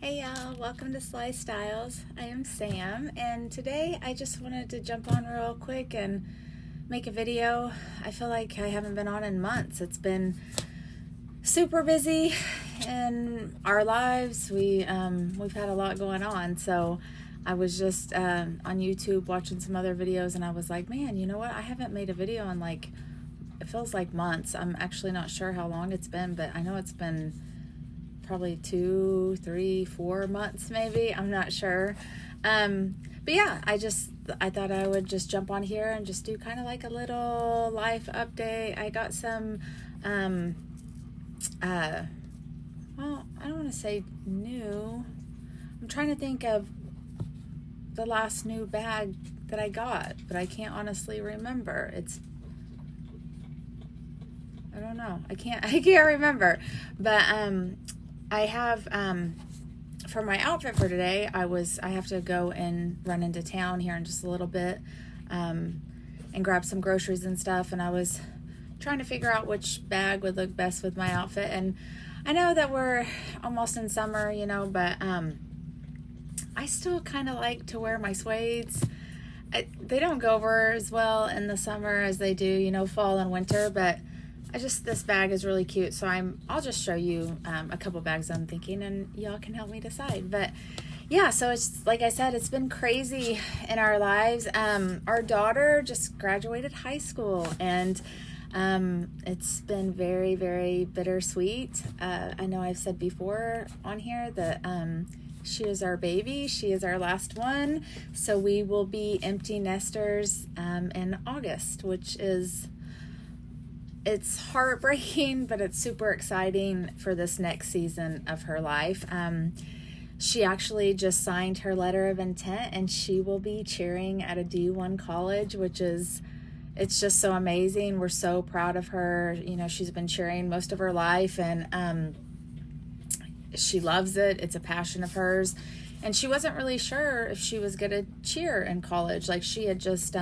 Hey y'all, welcome to Sly Styles. I am Sam, and today I just wanted to jump on real quick and make a video. I feel like I haven't been on in months. It's been super busy in our lives. We've had a lot going on, so I was just on YouTube watching some other videos, and I was like, man, you know what? I haven't made a video in it feels like months. I'm actually not sure how long it's been, but I know it's been probably 2, 3, 4 months maybe. I'm not sure. But yeah, I thought I would just jump on here and just do kind of like a little life update. I got some, well, I don't want to say new. I'm trying to think of the last new bag that I got, but I can't honestly remember. I don't know. I can't remember. But I have for my outfit for today, I have to go and run into town here in just a little bit and grab some groceries and stuff, and I was trying to figure out which bag would look best with my outfit. And I know that we're almost in summer, but I still kind of like to wear my suedes. They don't go over as well in the summer as they do, fall and winter, but this bag is really cute, so I'll just show you a couple bags I'm thinking, and y'all can help me decide. But yeah, so it's like I said, it's been crazy in our lives. Our daughter just graduated high school, and it's been very, very bittersweet. I know I've said before on here that she is our baby. She is our last one, so we will be empty nesters in August, which is... It's heartbreaking, but it's super exciting for this next season of her life. She actually just signed her letter of intent, and she will be cheering at a D1 college, it's just so amazing. We're so proud of her. She's been cheering most of her life, and she loves it. It's a passion of hers. And she wasn't really sure if she was going to cheer in college. She had just...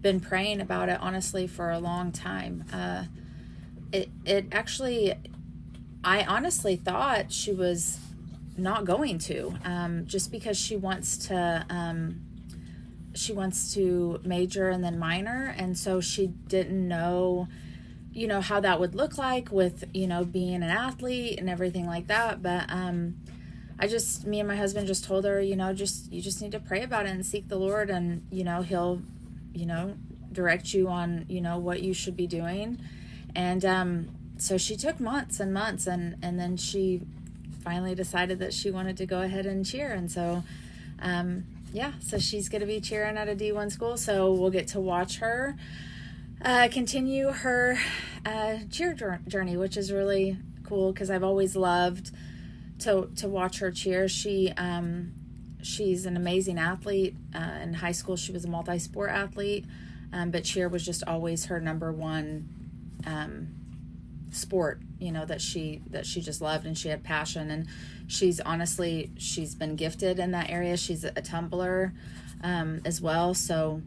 been praying about it honestly for a long time. I honestly thought she was not going to, just because she wants to major and then minor, and so she didn't know how that would look like with being an athlete and everything like that. But me and my husband just told her, you just need to pray about it and seek the Lord, and he'll direct you on, what you should be doing. And so she took months and months, and then she finally decided that she wanted to go ahead and cheer. And so, so she's going to be cheering at a D1 school. So we'll get to watch her continue her cheer journey, which is really cool because I've always loved to watch her cheer. She's an amazing athlete. In high school, she was a multi-sport athlete, but cheer was just always her number one sport, that she just loved, and she had passion. And she's been gifted in that area. She's a tumbler as well, so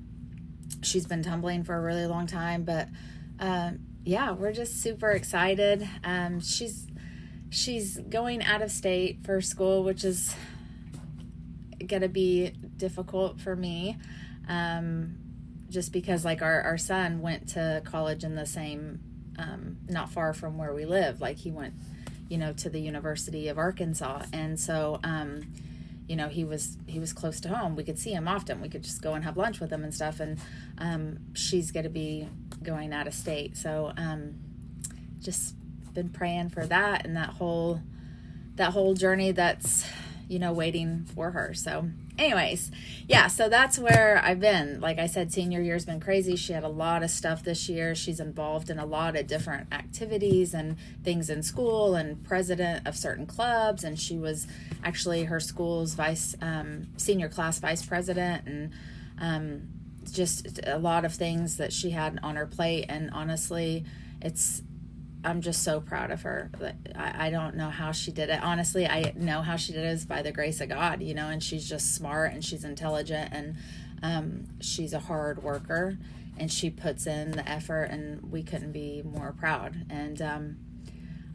she's been tumbling for a really long time. But we're just super excited. She's going out of state for school, which is gonna be difficult for me, just because our son went to college in the same not far from where we live. He went to the University of Arkansas, and so he was close to home. We could see him often. We could just go and have lunch with him and stuff. And she's gonna be going out of state, so just been praying for that and that whole journey that's waiting for her. So anyways, so that's where I've been. Like I said, senior year's been crazy. She had a lot of stuff this year. She's involved in a lot of different activities and things in school, and president of certain clubs, and she was actually her school's senior class vice president, and just a lot of things that she had on her plate. And honestly, I'm just so proud of her. I don't know how she did it. Honestly, I know how she did it is by the grace of God, and she's just smart, and she's intelligent, and she's a hard worker, and she puts in the effort, and we couldn't be more proud. And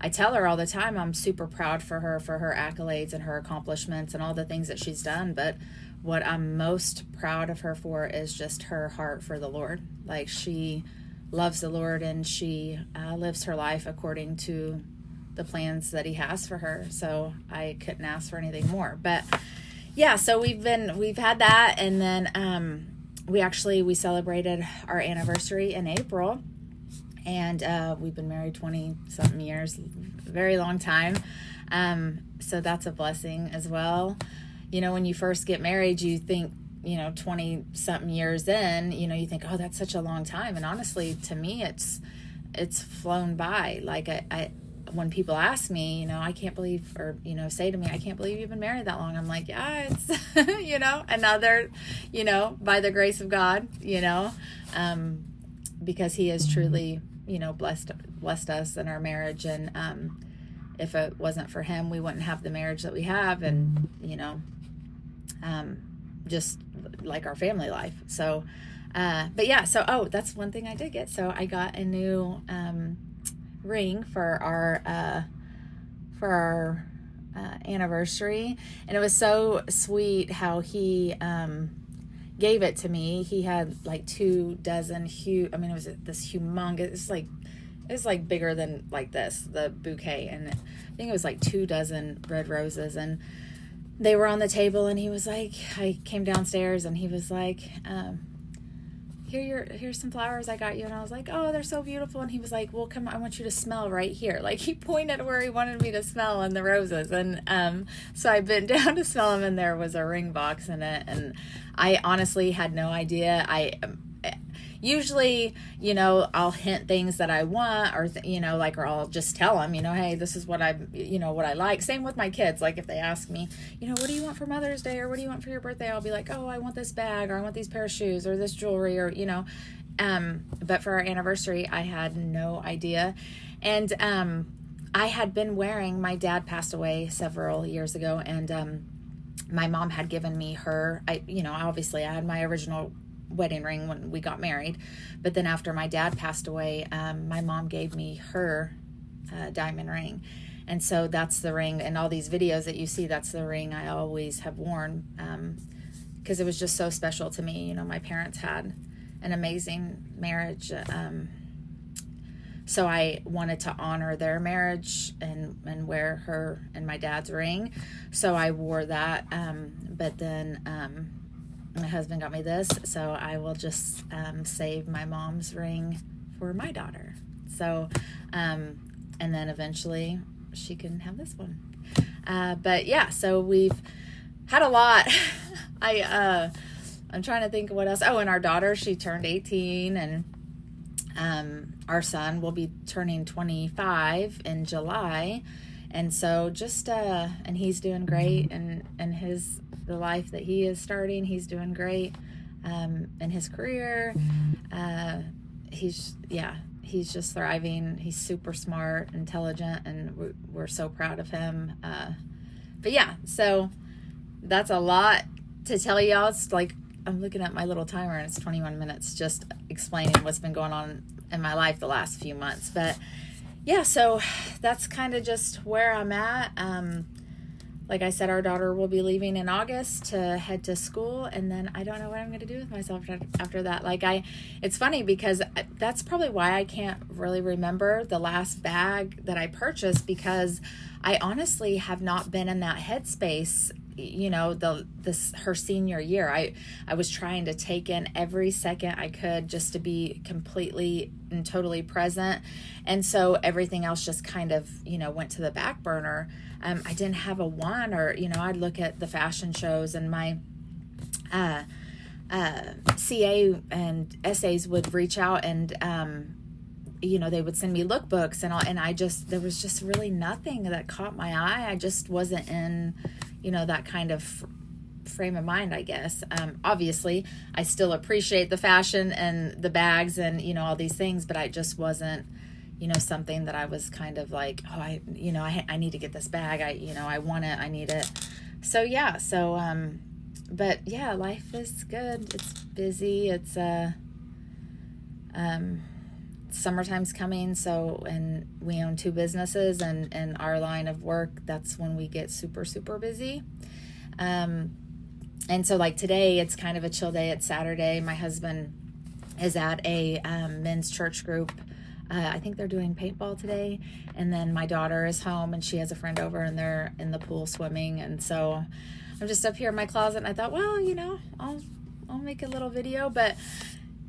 I tell her all the time I'm super proud for her accolades and her accomplishments and all the things that she's done. But what I'm most proud of her for is just her heart for the Lord. Like, she loves the Lord, and she lives her life according to the plans that he has for her. So I couldn't ask for anything more. But yeah, so we've had that, and then we celebrated our anniversary in April, and we've been married 20 something years, very long time. So that's a blessing as well. When you first get married, you think, 20 something years in, you think, oh, that's such a long time. And honestly, to me, it's flown by. Like, I when people ask me, I can't believe, or, say to me, I can't believe you've been married that long. I'm like, yeah, it's, another, by the grace of God, because he has truly, blessed us in our marriage. And, if it wasn't for him, we wouldn't have the marriage that we have. And, just like our family life. So, but yeah, so, that's one thing I did get. So I got a new, ring for our anniversary, and it was so sweet how he gave it to me. He had like 2 dozen it was this humongous, it was like bigger than like this, the bouquet, and I think it was like 2 dozen red roses, and they were on the table, and he was like, I came downstairs, and he was like, here's some flowers I got you. And I was like, oh, they're so beautiful. And he was like, well, come on, I want you to smell right here. Like, he pointed where he wanted me to smell in the roses. And so I bent down to smell them, and there was a ring box in it. And I honestly had no idea. Usually, I'll hint things that I want, or, or I'll just tell them, hey, this is what what I like. Same with my kids. Like, if they ask me, what do you want for Mother's Day, or what do you want for your birthday? I'll be like, oh, I want this bag, or I want these pair of shoes, or this jewelry, or, but for our anniversary, I had no idea. And, I had been wearing, my dad passed away several years ago, and, my mom had given me obviously I had my original wedding ring when we got married, but then after my dad passed away, my mom gave me her diamond ring, and so that's the ring. And all these videos that you see, that's the ring I always have worn, because it was just so special to me. My parents had an amazing marriage, so I wanted to honor their marriage and wear her and my dad's ring, so I wore that, but then my husband got me this, so I will just save my mom's ring for my daughter. So, and then eventually she can have this one. But yeah, so we've had a lot. I'm trying to think of what else. Oh, and our daughter, she turned 18, and our son will be turning 25 in July. And so just, and he's doing great, and the life that he is starting, he's doing great, in his career. He's just thriving. He's super smart, intelligent, and we're so proud of him. But yeah, so that's a lot to tell y'all. It's like, I'm looking at my little timer, and it's 21 minutes just explaining what's been going on in my life the last few months. But yeah, so that's kind of just where I'm at. Like I said, our daughter will be leaving in August to head to school, and then I don't know what I'm going to do with myself after that. It's funny because that's probably why I can't really remember the last bag that I purchased, because I honestly have not been in that headspace. Her senior year, I was trying to take in every second I could just to be completely and totally present. And so everything else just kind of, went to the back burner. I didn't have a one, or, I'd look at the fashion shows, and my CA and essays would reach out, and they would send me lookbooks, and there was just really nothing that caught my eye. I just wasn't in, that kind of frame of mind, I guess. Obviously, I still appreciate the fashion and the bags and, all these things, but I just wasn't, something that I was kind of like, oh, I need to get this bag. I want it. I need it. So, yeah. But yeah, life is good. It's busy. It's, summertime's coming, so, and we own 2 businesses, and in our line of work, that's when we get super, super busy. And so like today, it's kind of a chill day. It's Saturday. My husband is at a men's church group. I think they're doing paintball today. And then my daughter is home, and she has a friend over, and they're in the pool swimming. And so I'm just up here in my closet, and I thought, well, you know, I'll make a little video. But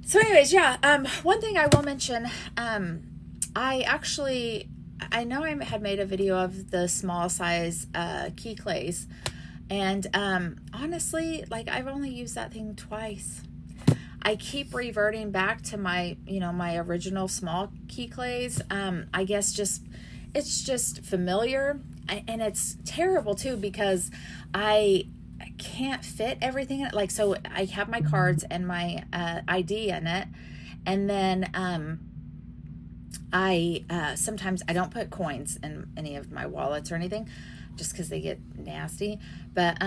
so anyways, yeah, one thing I will mention, I know I had made a video of the small size key clays, and honestly, like, I've only used that thing twice. I keep reverting back to my, you know, my original small key clays. I guess it's just familiar, and it's terrible too, because I can't fit everything in it. Like, so I have my cards and my ID in it, and then sometimes I don't put coins in any of my wallets or anything, just because they get nasty. But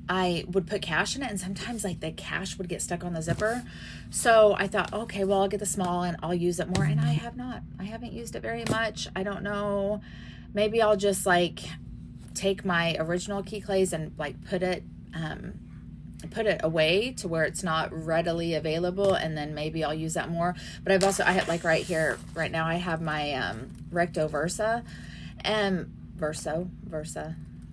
I would put cash in it, and sometimes like the cash would get stuck on the zipper. So I thought, okay, well, I'll get the small and I'll use it more. And I haven't used it very much. I don't know. Maybe I'll just like take my original key clays and like put it away to where it's not readily available, and then maybe I'll use that more. But I have like right here, right now, I have my Recto Versa, and Versa,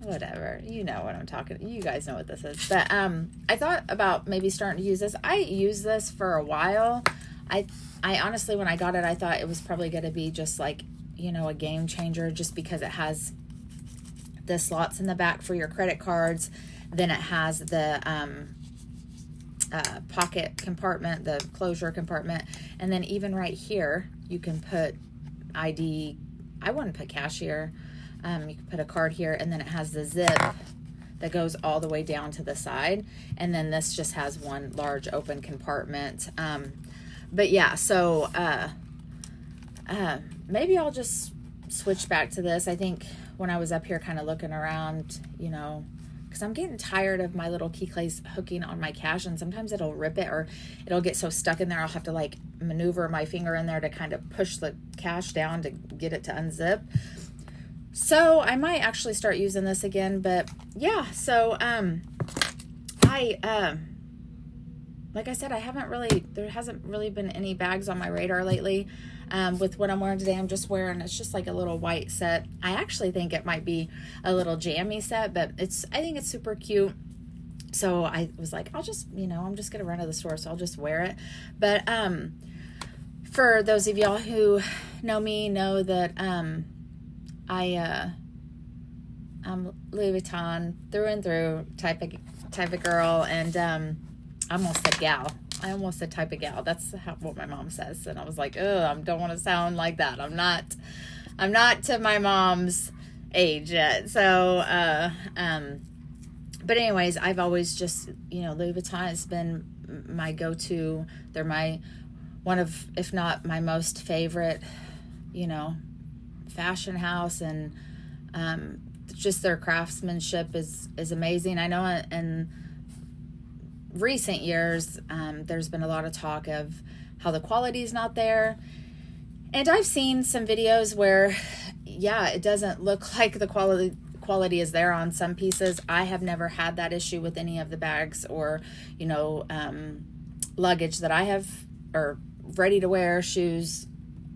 whatever, you know what I'm talking, you guys know what this is. But I thought about maybe starting to use this. I used this for a while. I honestly, when I got it, I thought it was probably going to be just like, you know, a game changer, just because it has the slots in the back for your credit cards. Then it has the pocket compartment, the closure compartment, and then even right here you can put ID. I wouldn't put cash here. You can put a card here, and then it has the zip that goes all the way down to the side, and then this just has one large open compartment. But yeah, so maybe I'll just switch back to this. I think when I was up here kind of looking around, you know, because I'm getting tired of my little key clays hooking on my cash, and sometimes it'll rip it, or it'll get so stuck in there I'll have to like maneuver my finger in there to kind of push the cash down to get it to unzip. So I might actually start using this again. But yeah, so like I said, there hasn't really been any bags on my radar lately. With what I'm wearing today, it's just like a little white set. I actually think it might be a little jammy set, but I think it's super cute. So I was like, I'm just going to run to the store, so I'll just wear it. But for those of y'all who know me, know that I'm Louis Vuitton through and through type of girl, and I almost said gal. I almost said type of gal. That's what my mom says, and I was like, I don't want to sound like that. I'm not to my mom's age yet. So, but anyways, I've always just, Louis Vuitton has been my go-to. They're one of, if not my most favorite, fashion house, and just their craftsmanship is amazing. I know in recent years there's been a lot of talk of how the quality is not there, and I've seen some videos where it doesn't look like the quality is there on some pieces. I have never had that issue with any of the bags or luggage that I have, or ready to wear shoes.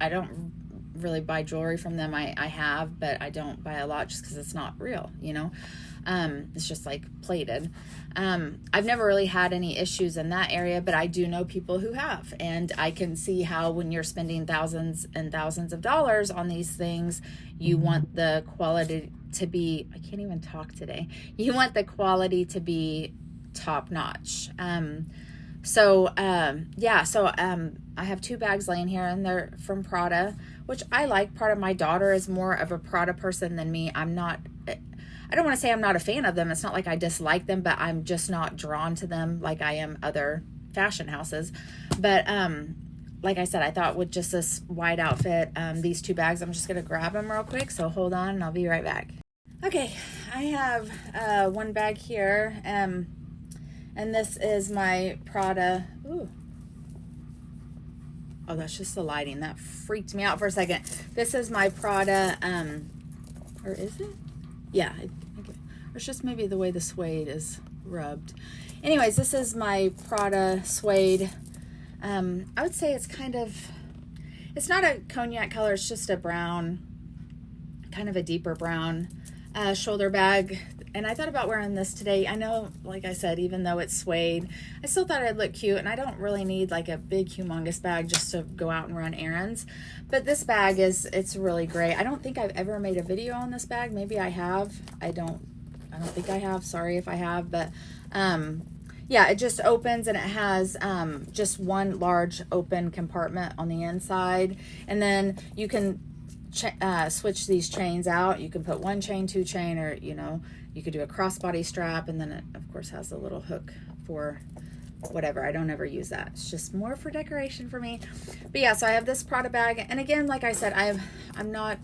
I don't really buy jewelry from them. I have, but I don't buy a lot just because it's not real, it's just like plated. I've never really had any issues in that area, but I do know people who have, and I can see how when you're spending thousands and thousands of dollars on these things, you want the quality to be, I can't even talk today. You want the quality to be top notch. So I have 2 bags laying here, and they're from Prada, which I like. Prada. My daughter is more of a Prada person than me. I don't want to say I'm not a fan of them. It's not like I dislike them, but I'm just not drawn to them like I am other fashion houses. But like I said, I thought with just this white outfit, these 2 bags, I'm just going to grab them real quick. So hold on, and I'll be right back. Okay, I have 1 bag here, and this is my Prada. Ooh. Oh, that's just the lighting. That freaked me out for a second. This is my Prada, or is it? Yeah, I think or it's just maybe the way the suede is rubbed. Anyways, this is my Prada suede. I would say it's kind of, it's not a cognac color, it's just a brown, kind of a deeper brown shoulder bag. And I thought about wearing this today. I know, like I said, even though it's suede, I still thought it'd look cute. And I don't really need like a big, humongous bag just to go out and run errands. But this bag it's really great. I don't think I've ever made a video on this bag. Maybe I have. I don't think I have. Sorry if I have. But yeah, it just opens and it has just one large open compartment on the inside. And then you can switch these chains out. You can put one chain, two chain, or you could do a crossbody strap, and then it of course has a little hook for whatever. I don't ever use that. It's just more for decoration for me. But yeah, so I have this Prada bag, and again, like I said, I'm not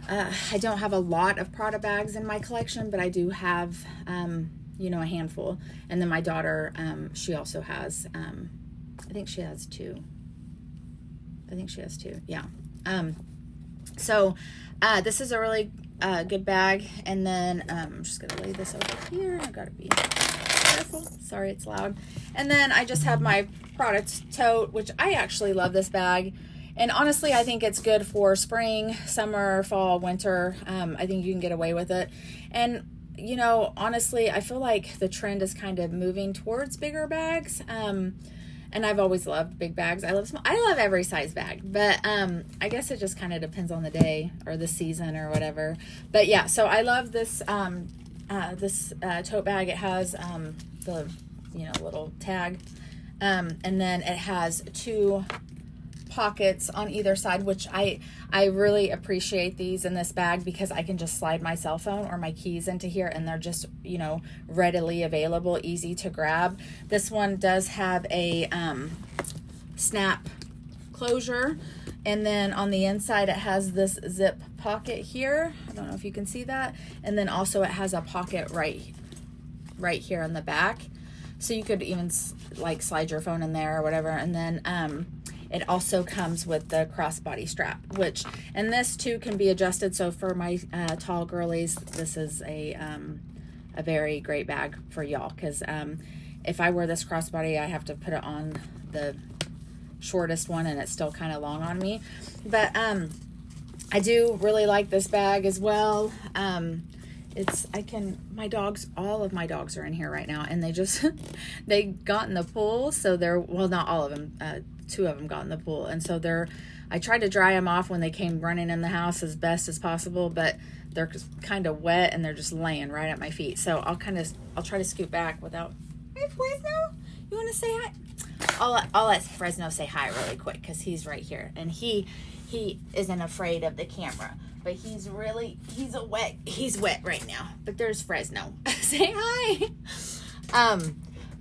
I don't have a lot of Prada bags in my collection, but I do have a handful. And then my daughter, she also has I think she has two. Yeah. So this is a really good bag. And then I'm just gonna lay this over here. I gotta be careful. Sorry, it's loud. And then I just have my Prada tote, which I actually love this bag. And honestly, I think it's good for spring, summer, fall, winter. I think you can get away with it. And honestly, I feel like the trend is kind of moving towards bigger bags. And I've always loved big bags. I love every size bag, but I guess it just kind of depends on the day or the season or whatever. But yeah, so I love this tote bag. It has the little tag, and then it has two pockets on either side, which I really appreciate these in this bag because I can just slide my cell phone or my keys into here and they're just readily available, easy to grab. This one does have a snap closure, and then on the inside it has this zip pocket here. I don't know if you can see that, and then also it has a pocket right here in the back, so you could even like slide your phone in there or whatever. And then it also comes with the crossbody strap, and this too can be adjusted. So for my tall girlies, this is a very great bag for y'all, because if I wear this crossbody, I have to put it on the shortest one, and it's still kind of long on me. But I do really like this bag as well. All of my dogs are in here right now, and they got in the pool, so not all of them, two of them got in the pool, and so I tried to dry them off when they came running in the house as best as possible, but they're kind of wet and they're just laying right at my feet. So I'll try to scoot back without. Hey, Fresno, you want to say hi? I'll let Fresno say hi really quick, because he's right here, and he isn't afraid of the camera, but he's wet right now. But there's Fresno. Say hi.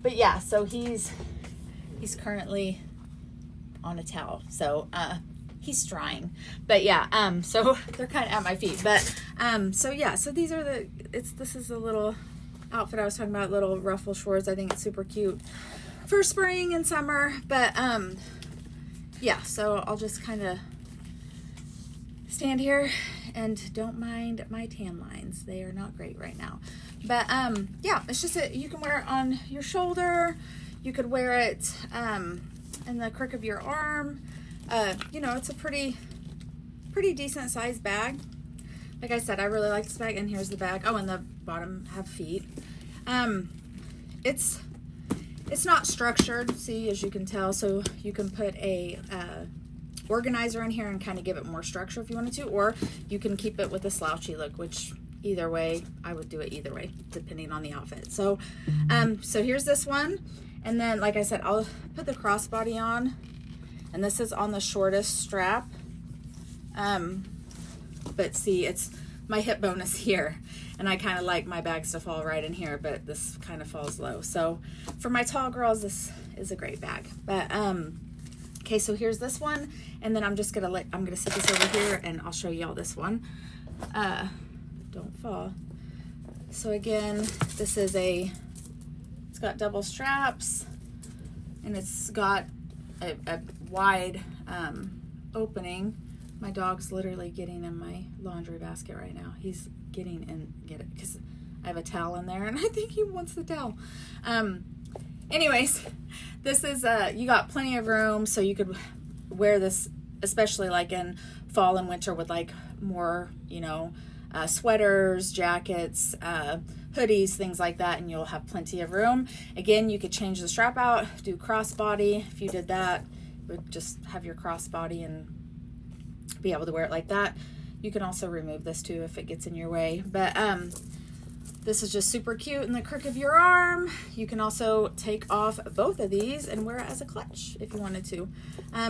But yeah, so he's currently on a towel, so he's drying. But yeah, so they're kind of at my feet. But so yeah, so these are this is a little outfit I was talking about, little ruffle shorts. I think it's super cute for spring and summer. But yeah, so I'll just kind of stand here and don't mind my tan lines. They are not great right now. But yeah, it's just you can wear it on your shoulder. You could wear it in the crook of your arm. It's a pretty decent sized bag. Like I said, I really like this bag. And here's the bag. Oh, and the bottom have feet. It's not structured, see, as you can tell, so you can put a organizer in here and kind of give it more structure if you wanted to, or you can keep it with a slouchy look, which either way, I would do it either way, depending on the outfit. So so here's this one, and then like I said, I'll put the crossbody on, and this is on the shortest strap, but see, it's my hip bone is here, and I kind of like my bags to fall right in here, but this kind of falls low. So for my tall girls, this is a great bag. But okay, so here's this one, and then I'm gonna set this over here, and I'll show y'all this one. Don't fall. So again, this is it's got double straps, and it's got a wide opening. My dog's literally getting in my laundry basket right now. He's getting in, get it, because I have a towel in there, and I think he wants the towel. Anyways, this is, you got plenty of room, so you could wear this, especially like in fall and winter with like more, you know, sweaters, jackets, hoodies, things like that, and you'll have plenty of room. Again, you could change the strap out, do crossbody. If you did that, you would just have your crossbody and be able to wear it like that. You can also remove this too if it gets in your way, but this is just super cute in the crook of your arm. You can also take off both of these and wear it as a clutch if you wanted to.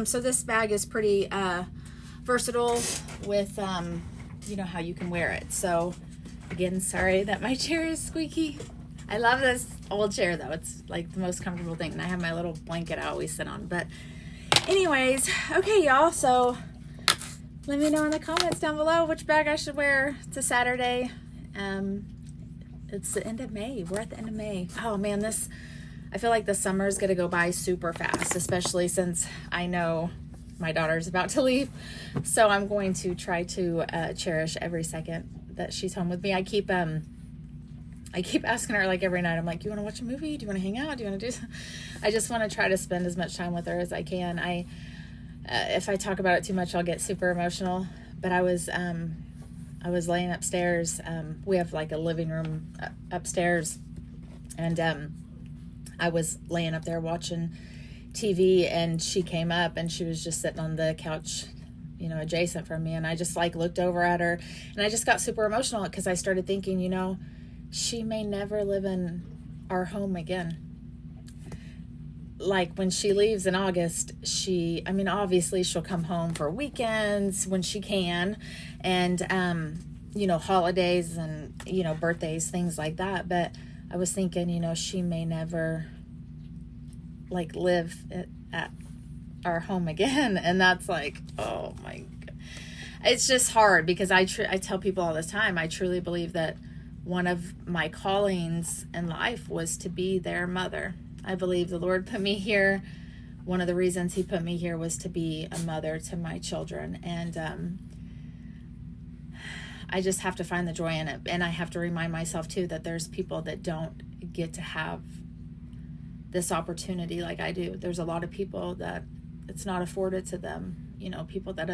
So this bag is pretty versatile with you know, how you can wear it. So again, sorry that my chair is squeaky. I love this old chair though. It's like the most comfortable thing, and I have my little blanket I always sit on. But anyways, okay y'all, so let me know in the comments down below which bag I should wear to Saturday. It's the end of May. We're at the end of May. Oh man, I feel like the summer is gonna go by super fast, especially since I know my daughter's about to leave. So I'm going to try to cherish every second that she's home with me. I keep asking her like every night, I'm like, you want to watch a movie? Do you want to hang out? Do you want to do something? I just want to try to spend as much time with her as I can. If I talk about it too much, I'll get super emotional. But I was laying upstairs. We have like a living room upstairs, and I was laying up there watching TV, and she came up and she was just sitting on the couch, you know, adjacent from me, and I just like looked over at her, and I just got super emotional because I started thinking, you know, she may never live in our home again. Like when she leaves in August, I mean, obviously she'll come home for weekends when she can, and you know, holidays and, you know, birthdays, things like that. But I was thinking, you know, she may never like live at our home again, and that's like, oh my God. It's just hard because I tell people all the time, I truly believe that one of my callings in life was to be their mother. I believe the Lord put me here. One of the reasons he put me here was to be a mother to my children, and I just have to find the joy in it. And I have to remind myself too that there's people that don't get to have this opportunity like I do. There's a lot of people that it's not afforded to them, you know, people that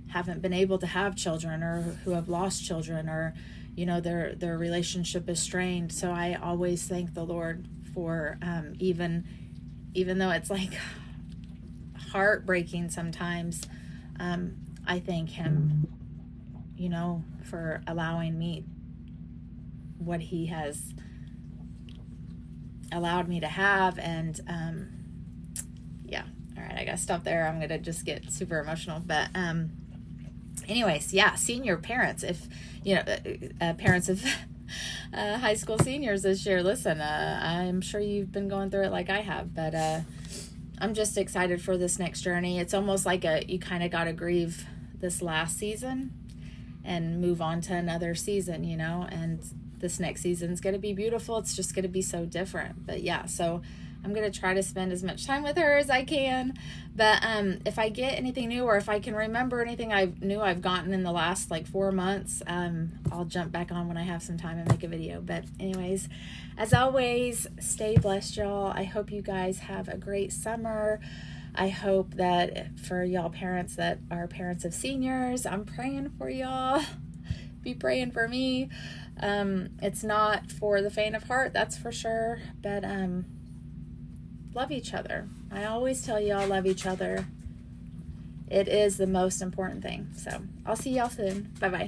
haven't been able to have children, or who have lost children, or, you know, their relationship is strained. So I always thank the Lord for even though it's like heartbreaking sometimes, I thank him, you know, for allowing me what he has allowed me to have. And yeah, all right, I gotta stop there. I'm gonna just get super emotional. But anyways, yeah, senior parents, if you know, parents of high school seniors this year, listen, I'm sure you've been going through it like I have, but I'm just excited for this next journey. It's almost like you kind of got to grieve this last season and move on to another season, you know, and this next season's going to be beautiful. It's just going to be so different. But yeah, so I'm going to try to spend as much time with her as I can. But if I get anything new, or if I can remember anything I've gotten in the last like 4 months, I'll jump back on when I have some time and make a video. But anyways, as always, stay blessed, y'all. I hope you guys have a great summer. I hope that for y'all parents that are parents of seniors, I'm praying for y'all. Be praying for me. It's not for the faint of heart, that's for sure. But love each other. I always tell y'all, love each other. It is the most important thing. So I'll see y'all soon. Bye-bye.